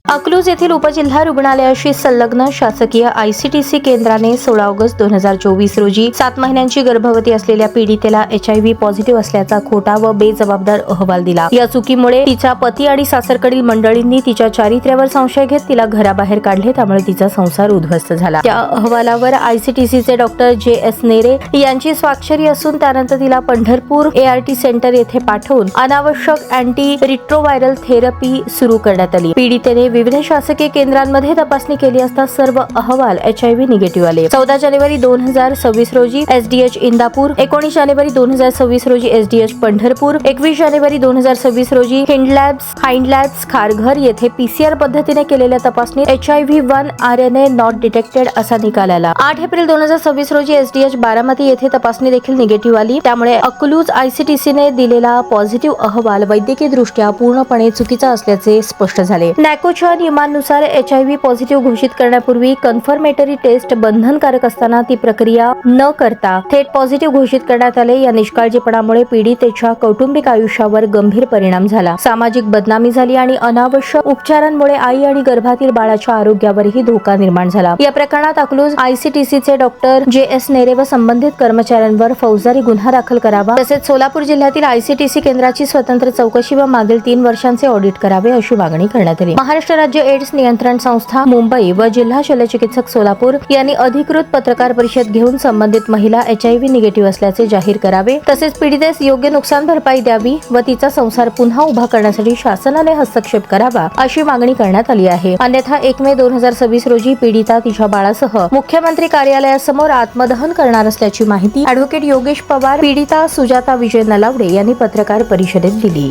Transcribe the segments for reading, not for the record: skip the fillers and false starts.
अकलूज येथील उपजिल्हा रुग्णालयाशी संलग्न शासकीय आयसीटीसी केंद्राने 16 ऑगस्ट 2024 रोजी 7 महिन्यांची गर्भवती असलेल्या पीडितेला HIV पॉझिटिव्ह असल्याचा खोटा व बेजबाबदार अहवाल दिला। या चुकीमुळे तिचा पती आणि सासरकडील मंडळींनी तिच्या चारित्र्यावर संशय घेत तिला घराबाहेर काढले, त्यामुळे तिचा संसार उद्ध्वस्त झाला। त्या अहवालावर आयसीटीसीचे डॉक्टर JS नेरे यांची स्वाक्षरी असून त्यानंतर तिला पंढरपूर ART सेंटर येथे पाठवून अनावश्यक अँटी रिट्रोव्हायरल थेरपी सुरू करण्यात आली। पीडितेने विविध शासकीय केंद्रांमध्ये तपासणी केली असता सर्व अहवाल HIV निगेटिव्ह आले। 14 जानेवारी 2026 रोजी SDH इंदापूर, 19 जानेवारी 2026 रोजी SDH पंढरपूर, 21 जानेवारी 2026 रोजी हाइंडलॅब्स खारघर येथे PCR पद्धतीने केलेल्या तपासणीत HIV-1 RNA नॉट डिटेक्टेड असा निकाल आला। 8 एप्रिल 2026 रोजी SDH बारामती येथे तपासणी देखील निगेटिव्ह आली। त्यामुळे अकलूज आयसीटीसीने दिलेला पॉझिटिव्ह अहवाल वैद्यकीय दृष्ट्या पूर्णपणे चुकीचा असल्याचे स्पष्ट झाले। NACOच्या नियमानुसार HIV पॉझिटिव्ह घोषित करण्यापूर्वी कन्फर्मेटरी टेस्ट बंधनकारक असताना ती प्रक्रिया न करता थेट पॉझिटिव्ह घोषित करण्यात आले। या निष्काळजीपणामुळे पीडितेच्या कौटुंबिक आयुष्यावर गंभीर परिणाम झाला, सामाजिक बदनामी झाली आणि अनावश्यक उपचारांमुळे आई आणि गर्भातील बाळाच्या आरोग्यावरही धोका निर्माण झाला। या प्रकरणात अकलूज आयसीटीसीचे डॉक्टर JS नेरे व संबंधित कर्मचाऱ्यांवर फौजदारी गुन्हा दाखल करावा, तसेच सोलापूर जिल्ह्यातील आयसीटीसी केंद्राची स्वतंत्र चौकशी व मागील 3 वर्षांचे ऑडिट करावे अशी मागणी करण्यात आली। महाराष्ट्र राज्य एड्स नियंत्रण संस्था मुंबई व जिल्हा शल्यचिकित्सक सोलापूर यांनी अधिकृत पत्रकार परिषद घेऊन संबंधित महिला HIV निगेटिव्ह असल्याचे जाहीर करावे, तसेच पीडितेस योग्य नुकसान भरपाई द्यावी व तिचा संसार पुन्हा उभा करण्यासाठी शासनाने हस्तक्षेप करावा अशी मागणी करण्यात आली आहे। अन्यथा 1 मे 2026 रोजी पीडिता तिच्या बाळासह मुख्यमंत्री कार्यालयासमोर आत्मदहन करणार असल्याची माहिती ॲडव्होकेट योगेश पवार, पीडिता सुजाता विजय नलावडे यांनी पत्रकार परिषदेत दिली।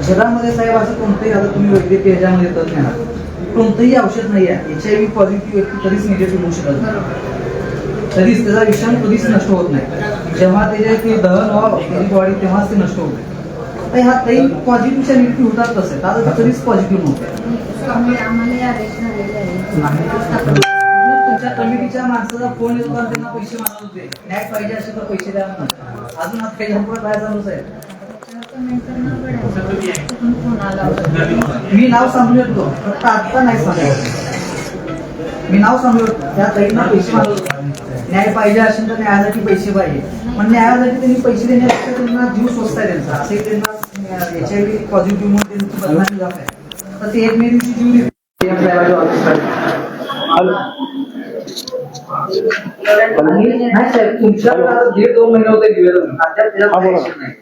जगामध्ये साहेब असं कोणतंही, आता तुम्ही वैद्यकीय ह्याच्यामध्ये तज्ञ आहात, कोणतंही औषध नाही आहे HIV पॉझिटिव्ह व्यक्ती कधीच निगेटिव्ह होऊ शकत नाही, कधीच त्याचा विषाणू कधीच नष्ट होत नाही। जेव्हा त्याचे दहन व्हावं त्याची बॉडी तेव्हाच ते नष्ट होते। तर ह्या काही पॉझिटिव्हच्या निगेटिव्ह होतात तसे, आता ते कधीच पॉझिटिव्ह नव्हते। तुमच्या कमिटीच्या माणसाचा फोन येतो आणि त्यांना पैसे मागत होते, न्याय पाहिजे असेल तर पैसे द्या म्हणून। अजून आज काही पुढे काय चालूच आहे? मी नाव सांगू शकतो, फक्त आता नाही सांगतो। मी नाव सांगू शकतो, त्या ताईंना पैसे मागत होते, न्याय पाहिजे असेल तर न्यायासाठी पैसे पाहिजे, पण न्यायासाठी त्यांनी पैसे देण्यापेक्षा त्यांना जीव स्वस्त आहे त्यांचा, असे त्यांना HIV पॉझिटिव्ह म्हणून त्यांची बदनामी जात आहे। तर ते 1 मे दिवशी जीव देते। नाही साहेब, तुमच्या 1.5-2 महिने होते दिवेला नाही,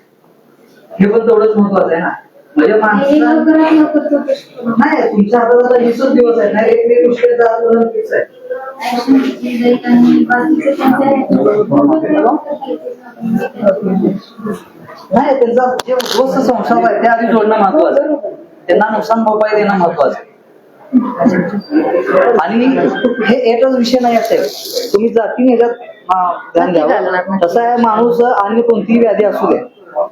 हे पण तेवढंच महत्वाचं आहे ना। म्हणजे माणसं नाही, तुमच्या हातात आता 20 दिवस आहेत ना, 1 मे दिवशी फिक्स आहे। नाही, त्यांचा जे उद्ध्वस्त संसार आहे ते आधी जोडणं महत्वाचं आहे, त्यांना नुकसान भरपाई देणं महत्वाचं आहे। आणि हे एकच विषय नाही असेल, तुम्ही जातीने ह्याच्यात ध्यान द्यावं। तसं आहे, माणूस आणि कोणतीही व्याधी असू दे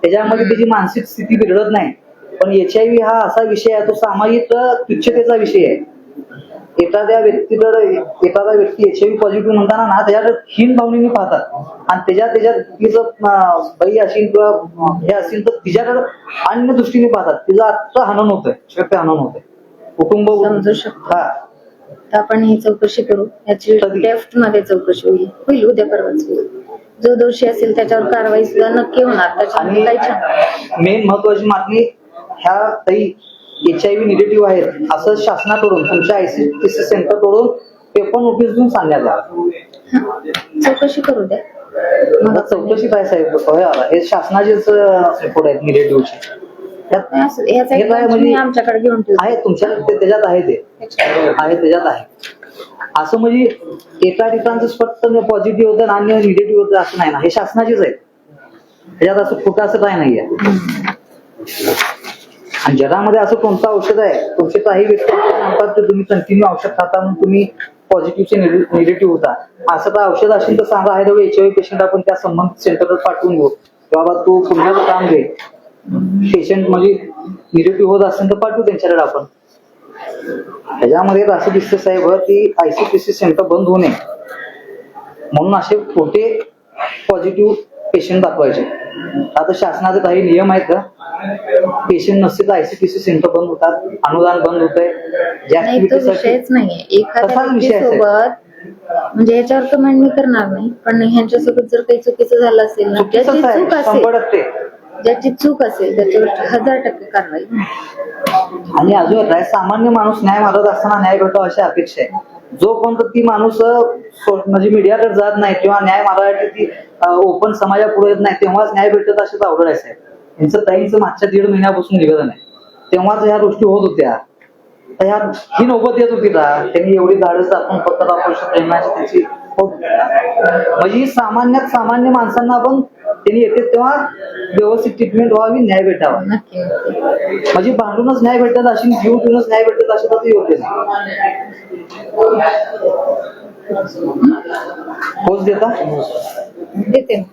त्याच्यामध्ये त्याची मानसिक स्थिती बिघडत नाही, पण HIV हा असा विषय आहे, तो सामाजिक तुच्छतेचा विषय आहे। एखादा व्यक्ती HIV पॉझिटिव्ह म्हणताना ना त्याच्याकडे हीन भावनेने पाहतात आणि त्याच्यात तिचं बाई असेल किंवा हे असेल तर तिच्याकडे अन्य दृष्टीने पाहतात, तिचं आत्ता हनन होतंय, शक्य हनन होतंय, कुटुंब समजू शकतो। आपण ही चौकशी करू, याची डेप्थ मध्ये चौकशी होईल उद्या परवाच होईल। जो दोषी असेल त्याच्यावर कारवाई सुद्धा नक्की होणार। आणि मेन महत्वाची मागणी, ह्या ताई HIV निगेटिव्ह आहेत असं शासनाकडून तुमच्या आयसीटीसी सेंटर कडून पेपर नोटीस देऊन सांगण्यात आलं। चौकशी करू द्या, मला चौकशी काय साहेब, हे शासनाचेच रिपोर्ट आहेत निगेटिव्हचे, आमच्याकडे घेऊन आहे, तुमच्याकडे त्याच्यात आहे, ते आहे त्याच्यात आहे। असं म्हणजे एका ठिकाणचं फक्त पॉझिटिव्ह होतं आणि निगेटिव्ह होतं असं नाही ना, हे शासनाचेच आहे, त्याच्यात असं खोटं असं काय नाहीये। आणि जगामध्ये असं कोणतं औषध आहे, तुमचे काही व्यक्ती सांगतात की तुम्ही कंटिन्यू औषध खाता म्हणून तुम्ही पॉझिटिव्हचे निगेटिव्ह होता, असं काय औषध असेल तर सांगा, आहे तेवढे HIV पेशंट आपण त्या संबंधित सेंटरवर पाठवून घेऊ, बाबा तू पुण्याचं काम घे, पेशंट म्हणजे निगेटिव्ह होत असेल तर पाठवू त्यांच्याकडे आपण। ह्याच्यामध्ये असं दिसतं साहेब की आयसीटीसी सेंटर बंद होऊ नये म्हणून असे खोटे पॉझिटिव्ह पेशंट दाखवायचे। आता शासनाचे काही नियम आहेत का, पेशंट नसते तर ICTC सेंटर बंद होतात, अनुदान बंद होतंय. ज्या नाही, तो ऍक्टिव्हिटीसाठी विषयच नाहीये. एखाद्या तसाच विषय आहे. व्यक्तीसोबत म्हणजे याच्यावर तर मांडणी करणार नाही, पण ह्यांच्यासोबत जर काही चुकीचं झालं असेल ना, ज्याची चुकीचंच आहे चूक असेल 100%. ज्याची चूक असेल त्याच्यावर 1000% कारवाई. आणि अजून काय, सामान्य माणूस न्याय मागत असताना न्याय भेटावा अशी अपेक्षा आहे. जोपर्यंत ती माणूस म्हणजे मीडियाकडे जात नाही किंवा न्याय मागायची ती ओपन समाजापुढे येत नाही, तेव्हाच न्याय भेटत असेच अवघड आहे साहेब. यांचं ताईंचं मागच्या 1.5 महिन्यापासून निवेदन आहे, तेव्हाच ह्या गोष्टी होत होत्या. तर ही नौबत येत होती का त्यांनी एवढी धाडस दाखवून पत्रकार परिषद घेण्याची त्याची होत होती का? म्हणजे सामान्यात सामान्य माणसांना पण त्यांनी येते तेव्हा व्यवस्थित ट्रीटमेंट व्हावी, न्याय भेटावा. नक्की. म्हणजे भांडूनच न्याय भेटत अशी, जीव देऊनच न्याय भेटत अशी तर ते योग्य नाही. पोच देता देते.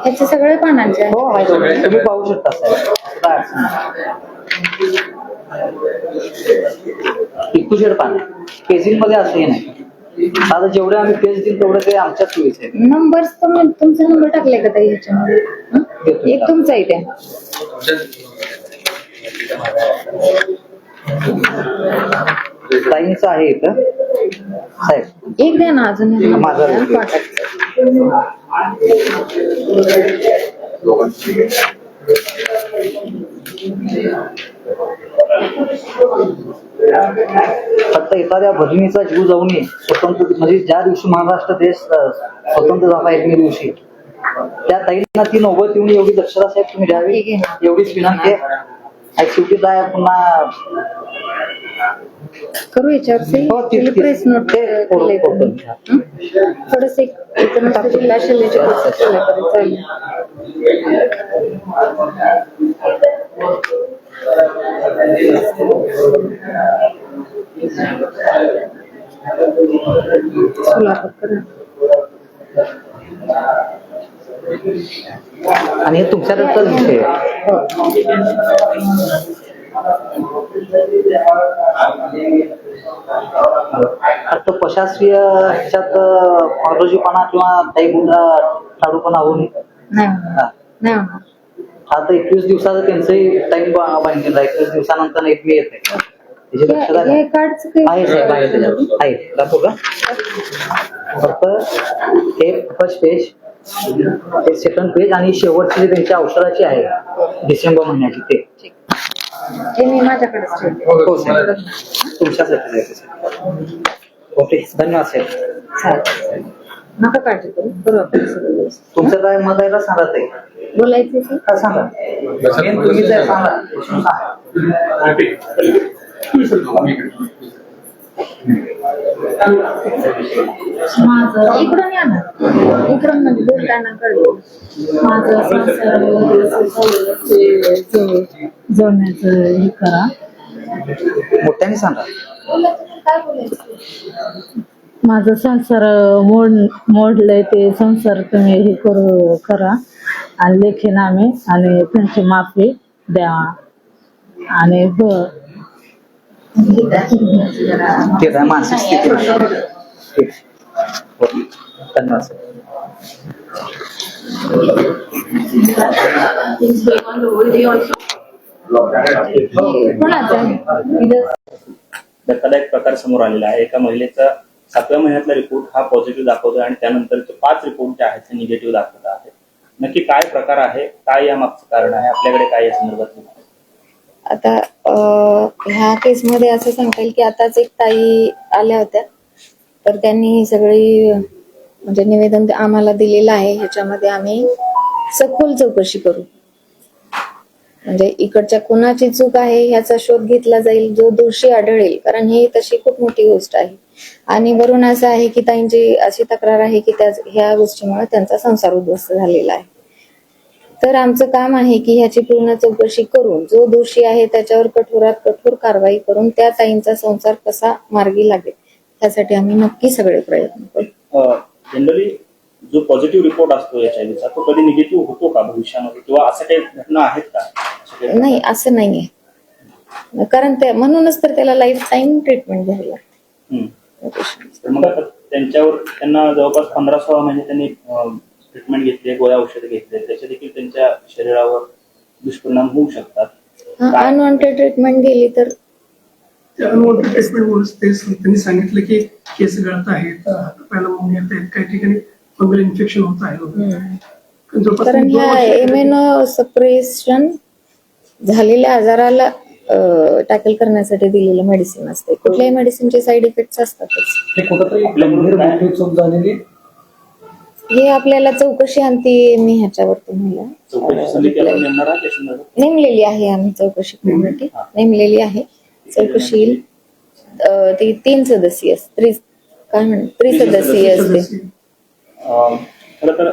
ह्याचे सगळे पानांचे आहे. हो आहे, तुम्ही पाहू शकता साहेब, काय अडचण नाही. पिकूशेड पाणी पेजिंग मध्ये असंही नाही. आता जेवढे आम्ही पेज देईल तेवढे ते आमच्याच सोयीचे आहे. नंबर्स तुमचा नंबर टाकलाय का ताई ह्याच्यामध्ये? एक तुमचा आहे त्या. ताईंचं आहे इथं साहेब. एक द्या ना अजून एक number माझा द्या, contact. फक्त एखाद्या भगिनीचा जीव जाऊ नये, स्वतंत्र म्हणजे ज्या दिवशी महाराष्ट्र देश स्वतंत्र झाला 1 मे दिवशी, त्या ताईंना ती नौबत येऊन एवढी दक्षता साहेब तुम्ही द्यावी, एवढीच विनंती आहे. ऍक्टिव्हिटीज आहे पुन्हा करू याच्यावर हो, ते- प्रेस नोट ते केलंय तुम्ही. थोडस जिल्हा शल्यची प्रोसेस केल्या तरी चालेल. सोलापूर करा. आणि हे तुमच्याकडचाच विषय आहे. फक्त प्रशासकीय ह्याच्यात ऑर्डरजीपणा किंवा काही टाळूपणा होऊ नये. नाही होणार. नाही होणार. आता 21 दिवसाचा त्यांचंही टाइम बांधलेला आहे. 21 दिवसानंतर 1 मे येते. त्याची दक्षता हे कार्डचं काही आहे साहेब, आहे त्याच्यावर आहे. दाखवू का? फक्त हे फर्स्ट पेज, हे सेकंड पेज आणि शेवटची जी त्यांच्या औषधाची आहे डिसेंबर महिन्याची ते. हे मी माझ्याकडेच ठेवते. हो साहेब, तुमच्यासाठी आहे. ओके, धन्यवाद साहेब. चालेल. नका काळजी करू. करू आपण सगळं व्यवस्थित. तुमचं काय मत आहे का सांगा ताई. बोलायचं की? का सांगा. मेन तुम्हीच आहे, सांगा. इकडून या ना. इकडून म्हणजे बोलताना कळलं. माझं जळण्याचं हे करा. मोठ्याने सांगा. काय बोलायचं? माझं संसार मोडलंय, ते संसार तुम्ही हे करा आणि लेखीनामे आणि त्यांची माफी द्या आणि ठीक आहे, मानसिक स्थिती ठीक. ओके, धन्यवाद साहेब. कोणाचं आहे? धक्कादायक प्रकार समोर आलेला आहे. एका महिलेचा 7व्या महिन्यातला रिपोर्ट हा पॉझिटिव्ह दाखवतोय आणि त्यानंतरचे 5 रिपोर्ट जे आहेत ते निगेटिव्ह दाखवत आहेत. नक्की काय प्रकार आहे, काय या मागचं कारण आहे, आपल्याकडे काय या संदर्भात? आता ह्या केसमध्ये असं सांगता येईल की आताच एक ताई आल्या होत्या, तर त्यांनी ही सगळी म्हणजे निवेदन आम्हाला दिलेलं आहे. ह्याच्यामध्ये आम्ही सखोल चौकशी करू, म्हणजे इकडच्या कुणाची चूक आहे ह्याचा शोध घेतला जाईल, जो दोषी आढळेल, कारण ही तशी खूप मोठी गोष्ट आहे. आणि वरून असं आहे की ताईंची अशी तक्रार आहे की ह्या गोष्टीमुळे त्यांचा संसार उद्ध्वस्त झालेला आहे. तर आमचं काम आहे की ह्याची पूर्ण चौकशी करून जो दोषी आहे त्याच्यावर कठोरात कठोर कारवाई करून त्या ताईंचा संसार कसा मार्गी लागेल त्यासाठी आम्ही नक्की सगळे प्रयत्न करू. जनरली जो पॉझिटिव्ह रिपोर्ट असतो एचआयव्हीचा तो कधी निगेटिव्ह होतो का भविष्यामध्ये, किंवा असं काही घटना आहेत का? नाही, असं नाहीये, कारण म्हणूनच तर त्याला लाईफ टाईम ट्रीटमेंट घ्यावी लागते. मग आता त्यांना जवळपास 15-16 महिने त्यांनी ट्रीटमेंट घेतली, गोळ्या औषधे घेतले, त्याचे देखील त्यांच्या शरीरावर दुष्परिणाम होऊ शकतात. अनवॉन्टेड ट्रीटमेंट गेली तर अनवॉन्टेड ट्रीटमेंट त्यांनी सांगितलं की केस गळत आहेत, हातापायाला मुंगे येत आहेत, काही ठिकाणी फंगल इन्फेक्शन होत आहे. जवळपास कारण 2 ह्या वर्ष इम्युनो सप्रेशन झालेल्या आजाराला टॅकल करण्यासाठी दिलेलं मेडिसिन असते. कुठल्याही मेडिसिनचे साईड इफेक्ट असतातच. हे कुठंतरी आपल्याकडून काय- मोठी चूक झालेली. हे आपल्याला चौकशी अंती मी ह्याच्यावर तुम्हाला चौकशी समिती आपण नेमणार आहात या संदर्भात? नेमलेली आहे. आम्ही चौकशी कमिटी नेमलेली आहे. चौकशी येईल. ती 3 सदस्यीय त्रिसदस्यीय असते. खरं तर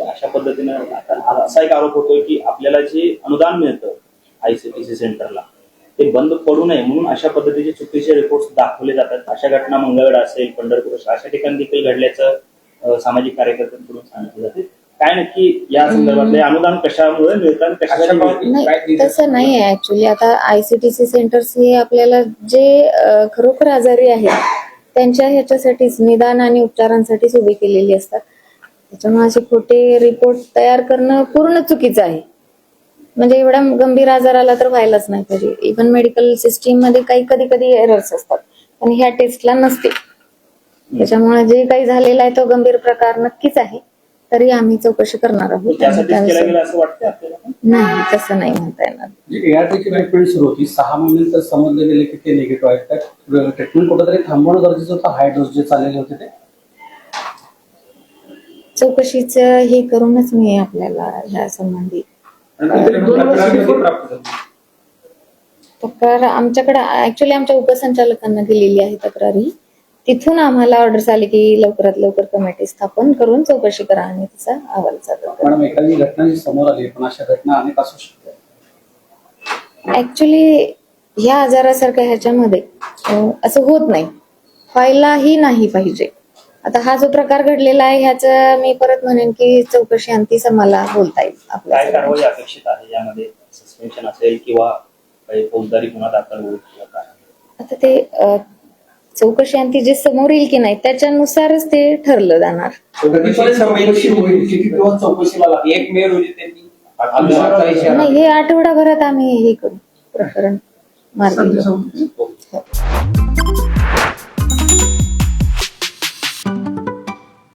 अशा पद्धतीनं आता असा एक आरोप होतोय की आपल्याला जे अनुदान मिळतं ICTC सेंटरला ते बंद पडू नये म्हणून अशा पद्धतीचे चुकीचे रिपोर्ट दाखवले जातात. अशा घटना मंगळवेढा असेल, पंढरपूर असेल अशा ठिकाणी देखील घडल्याचं सामाजिक कार्यकर्त्यांकडून सांगितलं जाते. काय नक्की या संदर्भातले अनुदान कशामुळे मिळतात, कशासाठी मिळतं? नाही तसं नाही आहे ऍक्च्युली. आता ICTC सेंटर्स हे आपल्याला जे खरोखर आजारी आहेत त्यांच्या ह्याच्यासाठीच निदान आणि उपचारांसाठीच उभी केलेली असतात. त्याच्यामुळे असे खोटे रिपोर्ट तयार करणं पूर्ण चुकीचं आहे. म्हणजे एवढा गंभीर आजार आला तर व्हायलाच नाही पाहिजे. इव्हन मेडिकल सिस्टीम मध्ये काही कधी एरर्स असतात पण ह्या टेस्टला नसते. त्याच्यामुळे जे काही झालेलं आहे तो गंभीर प्रकार नक्कीच आहे. तरी आम्ही चौकशी करणार आहोत. त्यासाठीच केलं गेलं असं वाटतं आपल्याला? नाही तसं नाही म्हणता येणार. जी ARTची ट्रीटमेंट सुरू होती 6 महिन्यानंतर समजले गेले की ते निगेटिव्ह आहे. तर ट्रीटमेंट कुठेतरी थांबवणं गरजेचं होतं. हाय डोस जे चाललेले होते ते चौकशीच हे करूनच मी आपल्याला ह्या संबंधी तक्रार आमच्याकडे ऍक्च्युली आमच्या उपसंचालकांना दिलेली आहे तक्रारी. तिथून आम्हाला ऑर्डर आली की लवकरात लवकर कमिटी स्थापन करून चौकशी करा आणि तिचा अहवाल सादर करा. मॅडम एखादी घटना जी समोर आली पण अशा घटना अनेक असू शकतात. ऍक्च्युली ह्या आजारासारख्या ह्याच्यामध्ये असं होत नाही, व्हायलाही नाही पाहिजे. आता हा जो प्रकार घडलेला आहे ह्याचं मी परत म्हणेन की चौकशी अंती मला बोलता येईल. काय कारवाई आपल्या अपेक्षित आहे यामध्ये? सस्पेन्शन असेल किंवा काही फौजदारी गुन्हा दाखल होईल किंवा काय? आता ते चौकशी अंती जे समोर येईल की नाही त्याच्यानुसारच ते ठरलं जाणार. चौकशी होईल किती दिवस चौकशीला लागेल? 1 मे रोजी त्यांनी नाही हे आठवडाभरात आम्ही हे करू प्रकरण मार्गी. सध्या